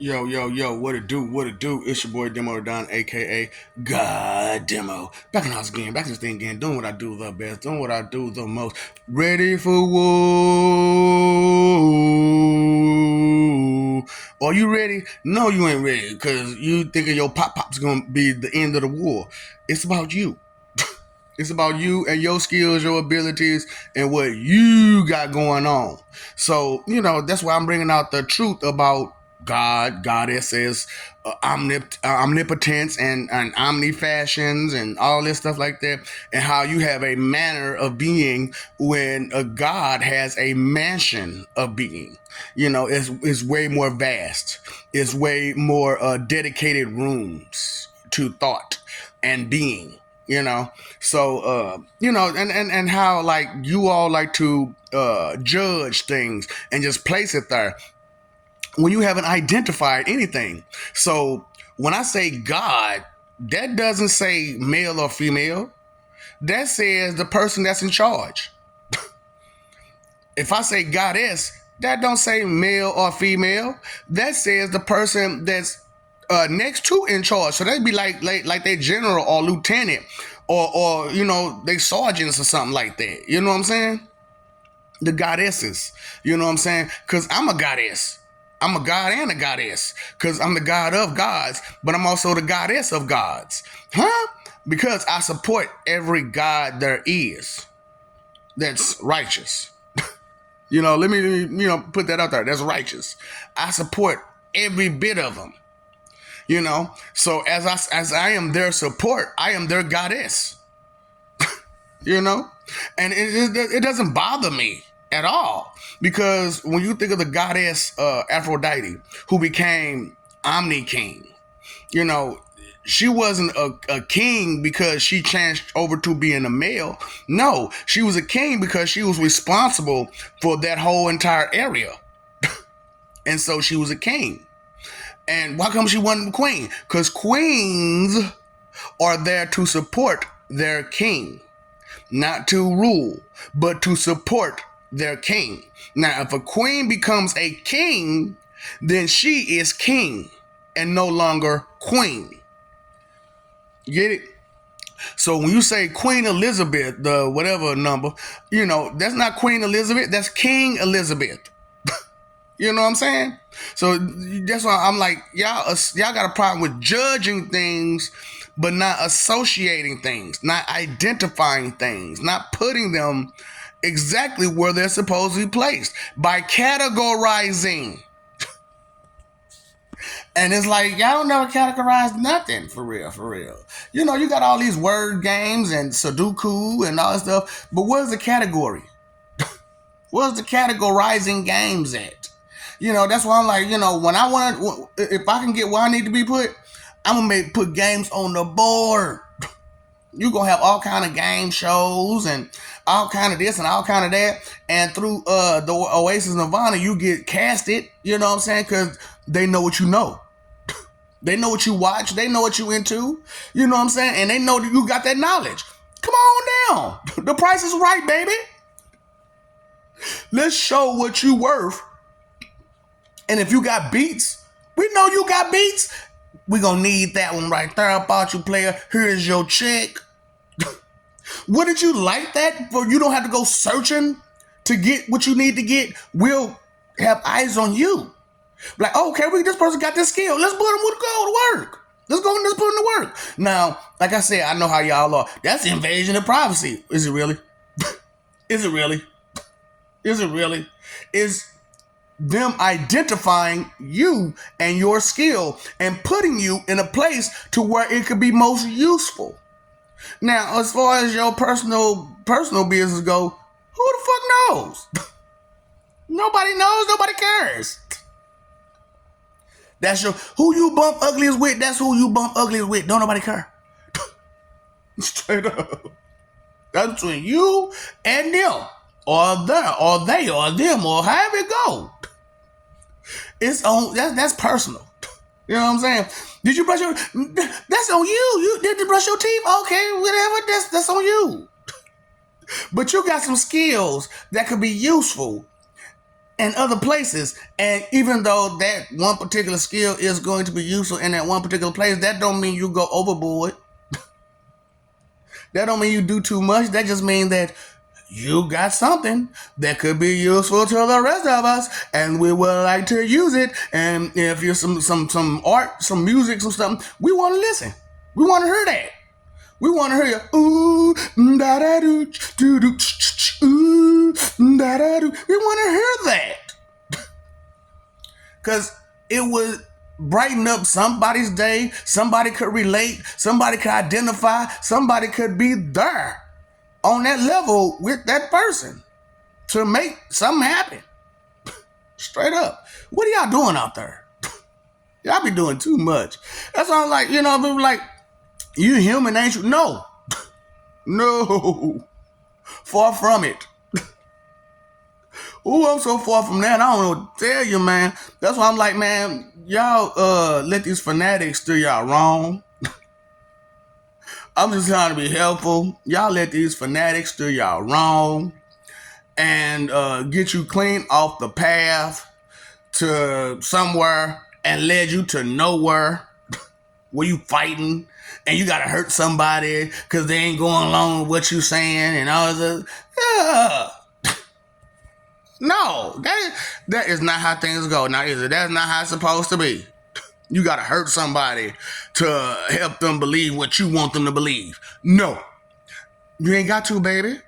Yo, yo, yo, what it do? What it do? It's your boy Demo Don, aka God Demo. Back in the house again, back in this thing again, doing what I do the best, doing what I do the most. Ready for war. Are you ready? No, you ain't ready, because you thinking your pop's gonna be the end of the war. It's about you. It's about you and your skills, your abilities, and what you got going on. So, that's why I'm bringing out the truth about God, goddesses, omnipotence, and omnifashions, and all this stuff like that, and how you have a manner of being when a God has a mansion of being. It's way more vast. It's way more dedicated rooms to thought and being. And how like you all like to judge things and just place it there when you haven't identified anything. So when I say God, that doesn't say male or female. That says the person that's in charge. If I say goddess, that don't say male or female. That says the person that's next to in charge. So that'd be like they general or lieutenant or they sergeants or something like that. You know what I'm saying? The goddesses. You know what I'm saying? Because I'm a goddess. I'm a god and a goddess. Because I'm the god of gods, but I'm also the goddess of gods. Huh? Because I support every god there is that's righteous. Let me put that out there. That's righteous. I support every bit of them. So as I am their support, I am their goddess. And it doesn't bother me at all, because when you think of the goddess Aphrodite, who became Omni King, she wasn't a king because she changed over to being a male. No, she was a king because she was responsible for that whole entire area. And so she was a king. And why come she wasn't a queen? Because queens are there to support their king, not to rule, but to support their king. Now, if a queen becomes a king, then she is king and no longer queen. Get it? So when you say Queen Elizabeth, the whatever number, that's not Queen Elizabeth, that's King Elizabeth. You know what I'm saying? So that's why I'm like, y'all got a problem with judging things, but not associating things, not identifying things, not putting them exactly where they're supposed to be placed by categorizing. And it's like, y'all don't never categorize nothing, for real, for real. You got all these word games and Sudoku and all that stuff, but where's the category? Where's the categorizing games at? That's why I'm like, when I want to, if I can get where I need to be put, I'm going to put games on the board. You're going to have all kind of game shows and all kind of this and all kind of that. And through the Oasis Nirvana, you get casted, you know what I'm saying? Because they know what you know. They know what you watch. They know what you into. You know what I'm saying? And they know that you got that knowledge. Come on down. The price is right, baby. Let's show what you worth. And if you got beats, we know you got beats. We gonna need that one right there about you, player. Here's your check. Wouldn't you like that? For you don't have to go searching to get what you need to get. We'll have eyes on you. Like, okay, this person got this skill. Let's put them to work. Let's put them to work. Now, like I said, I know how y'all are. That's invasion of privacy. Is it really? Is it really? Is it really? Is them identifying you and your skill and putting you in a place to where it could be most useful. Now, as far as your personal business go, who the fuck knows? Nobody knows. Nobody cares. That's who you bump ugliest with. That's who you bump ugliest with. Don't nobody care. Straight up. That's between you and them, or they, or them, or however it go. It's on. That's personal. You know what I'm saying? Did you brush your? That's on you. You did brush your teeth. Okay, whatever. That's on you. But you got some skills that could be useful in other places. And even though that one particular skill is going to be useful in that one particular place, that don't mean you go overboard. That don't mean you do too much. That just means that you got something that could be useful to the rest of us, and we would like to use it. And if you're some art, some music, some stuff, we want to listen. We want to hear that. We want to hear you. Ooh, da da do, do do, ooh, da da do. We want to hear that, because it would brighten up somebody's day. Somebody could relate. Somebody could identify. Somebody could be there on that level with that person to make something happen. Straight up. What are y'all doing out there? Y'all be doing too much. That's why I'm like, people like, you human, ain't you? No. No. Far from it. Ooh, I'm so far from that. I don't know what to tell you, man. That's why I'm like, man, y'all let these fanatics steer y'all wrong. I'm just trying to be helpful. Y'all let these fanatics steer y'all wrong and get you clean off the path to somewhere and led you to nowhere where you fighting and you gotta hurt somebody because they ain't going along with what you saying and all this. Yeah. No, that is not how things go. Now, is it? That's not how it's supposed to be. You gotta hurt somebody to help them believe what you want them to believe. No. You ain't got to, baby.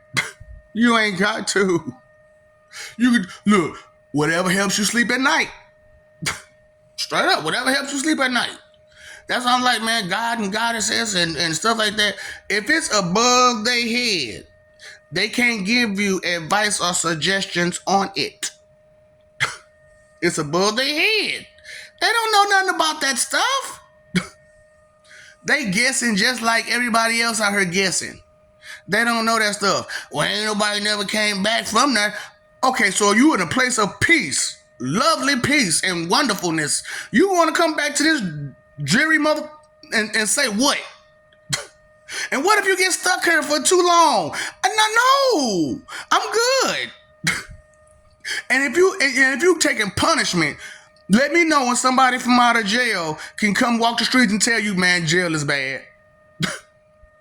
You ain't got to. You could, look, whatever helps you sleep at night. Straight up, whatever helps you sleep at night. That's why I'm like, man, God and goddesses and stuff like that, if it's above their head, they can't give you advice or suggestions on it. It's above their head. They don't know nothing about that stuff. They guessing just like everybody else out here guessing. They don't know that stuff. Well, ain't nobody never came back from that. Okay, so you in a place of peace, lovely peace and wonderfulness. You want to come back to this dreary mother and say what? And what if you get stuck here for too long? No, I'm good. And if you taking punishment, let me know when somebody from out of jail can come walk the streets and tell you, man, jail is bad.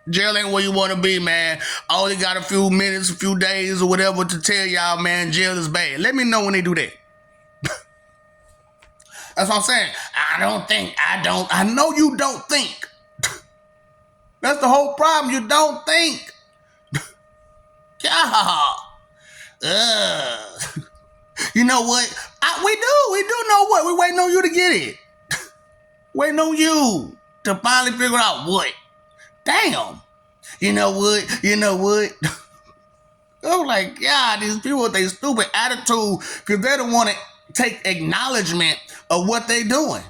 Jail ain't where you want to be, man. I only got a few minutes, a few days or whatever to tell y'all, man, jail is bad. Let me know when they do that. That's what I'm saying. I know you don't think. That's the whole problem. You don't think. Yeah. You know what? We do know what. We waiting on you to get it. Waiting on you to finally figure out what. Damn. You know what? I'm like, God, these people with their stupid attitude because they don't want to take acknowledgement of what they doing.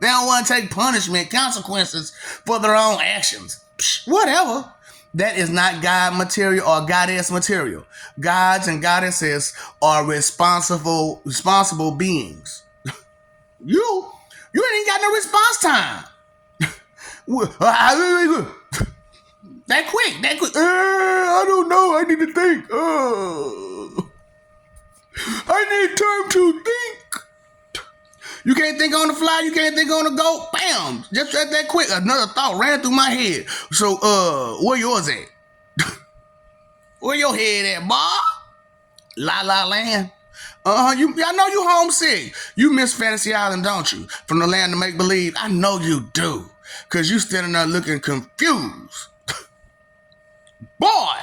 They don't want to take punishment, consequences for their own actions. Whatever. That is not God material or goddess material. Gods and goddesses are responsible beings. You ain't got no response time. That quick. I don't know. I need to think. I need time to think. You can't think on the fly. You can't think on the go. Bam! Just that quick. Another thought ran through my head. So, where yours at? Where your head at, boy? La La Land. I know you homesick. You miss Fantasy Island, don't you? From the land of make believe. I know you do, cause you standing there looking confused. Boy,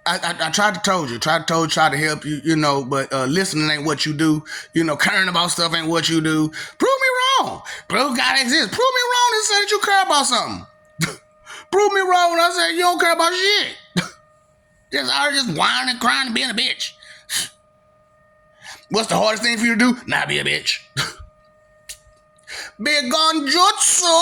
I tried to told you, tried to help you, but listening ain't what you do. Caring about stuff ain't what you do. Prove me wrong. Prove God exists. Prove me wrong and say that you care about something. Prove me wrong when I say you don't care about shit. just whining and crying and being a bitch. What's the hardest thing for you to do? Not be a bitch. Be a gonjutsu.